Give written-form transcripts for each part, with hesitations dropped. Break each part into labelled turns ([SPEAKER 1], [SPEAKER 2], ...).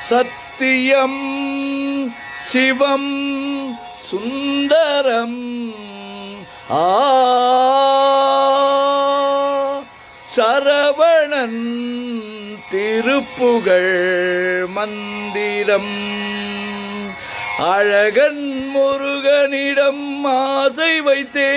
[SPEAKER 1] சத்தியம் சிவம் சுந்தரம் சரவணன் திருப்புகழ் மந்திரம் அழகன் முருகனிடம் ஆசை வைத்தே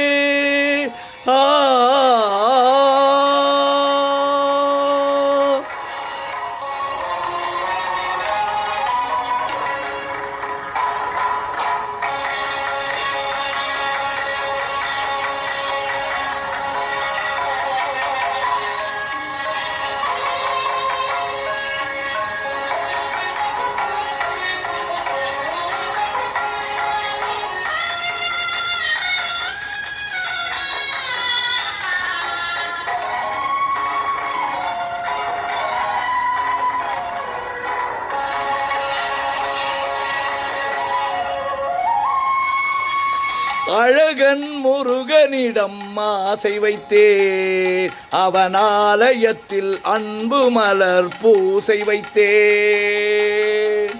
[SPEAKER 1] அழகன் முருகனிடம் ஆசை வைத்தேன், அவன் ஆலயத்தில் அன்பு மலர் பூசை வைத்தேன்.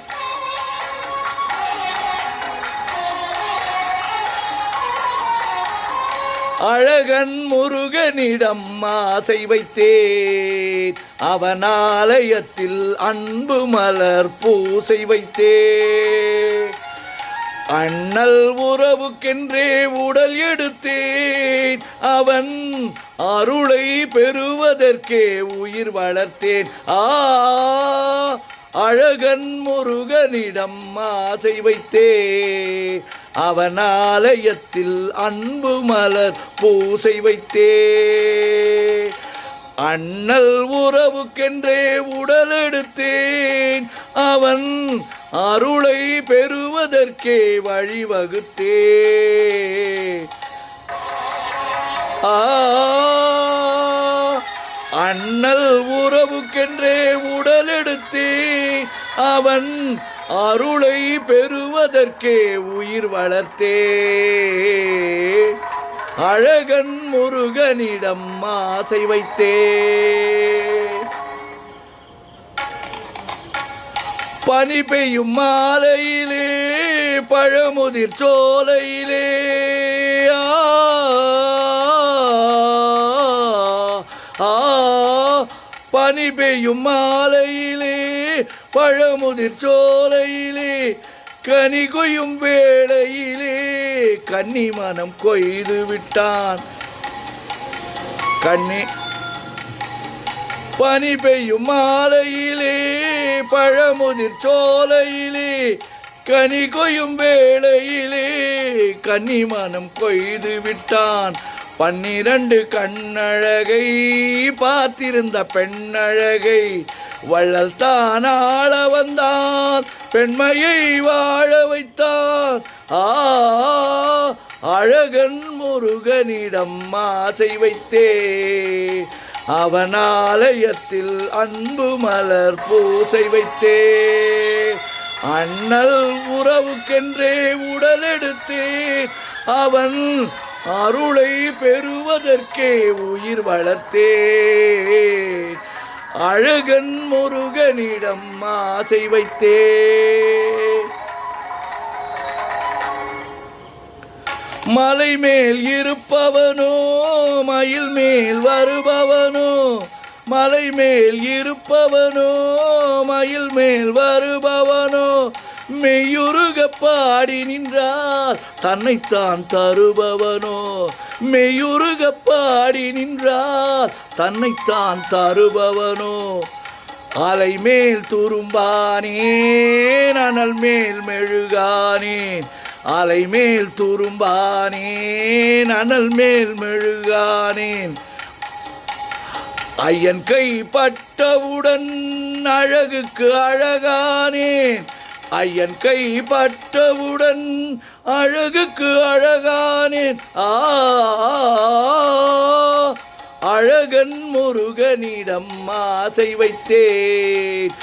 [SPEAKER 1] அழகன் முருகனிடம் ஆசை வைத்தேன், அவன் ஆலயத்தில் அன்பு மலர் பூசை வைத்தேன். அண்ணல் உறவுக்கென்றே உடல் எடுத்தேன், அவன் அருளை பெறுவதற்கே உயிர் வளர்த்தேன். அழகன் முருகனிடம் ஆசை வைத்தேன், அவன் ஆலயத்தில் அன்பு மலர் பூசை வைத்தேன். அண்ணல் உறவுக்கென்றே உடல் எடுத்தேன், அவன் அருளை பெறுவதற்கே வழிவகுத்தேன். அண்ணல் உறவுக்கென்றே உடல் எடுத்தேன், அவன் அருளை பெறுவதற்கே உயிர் வளர்த்தேன். அழகன் முருகனிடம் ஆசை வைத்தேன். பனி பெய்யும் மாலையிலே பழமுதிர் சோலையிலே பனி பெய்யும் மாலையிலே பழமுதிர் சோலையிலே கனி கொய்யும் வேளையிலே கன்னி மனம் கொய்து விட்டான். பனி பெய்யும் மாலையிலே பழமுதிர் சோலையிலே கனி கொய்யும் வேளையிலே கன்னி மனம் கொய்து விட்டான். 12 கண்ணழகை பார்த்திருந்த பெண்ணழகை வள்ளல் தான் ஆள வந்தான், பெண்மையை வாழ வைத்தான். அழகன் முருகனிடம் ஆசை வைத்தே, அவன் ஆலயத்தில் அன்பு மலர் பூசை வைத்தே. அண்ணல் உறவுக்கென்றே உடல் எடுத்தேன், அவன் அருளை பெறுவதற்கே உயிர் வளர்த்தேன். அழகன் முருகனிடம் ஆசை வைத்தேன். மலை மேல் இருப்பவனோ மயில் மேல் வருபவனோ, மலை மேல் இருப்பவனோ மயில் மேல் வருபவனோ, மெய்யுருக பாடி நின்றார் தன்னைத்தான் தருபவனோ, மெய்யுருக பாடி நின்றார் தன்னைத்தான் தருபவனோ. அலை மேல் துரும்பானேன் அனல் மேல் மெழுகானேன், அலை மேல் துரும்பானேன் அனல் மேல் மெழுகானேன். ஐயன் கை பட்டவுடன் அழகுக்கு அழகானேன், ஐயன் கை பட்டவுடன் அழகுக்கு அழகானேன். அழகன் முருகனிடம் ஆசை வைத்தேன்,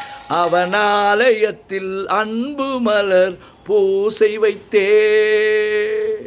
[SPEAKER 1] அவன் ஆலயத்தில் அன்பு மலர் பூசை வைத்தேன்.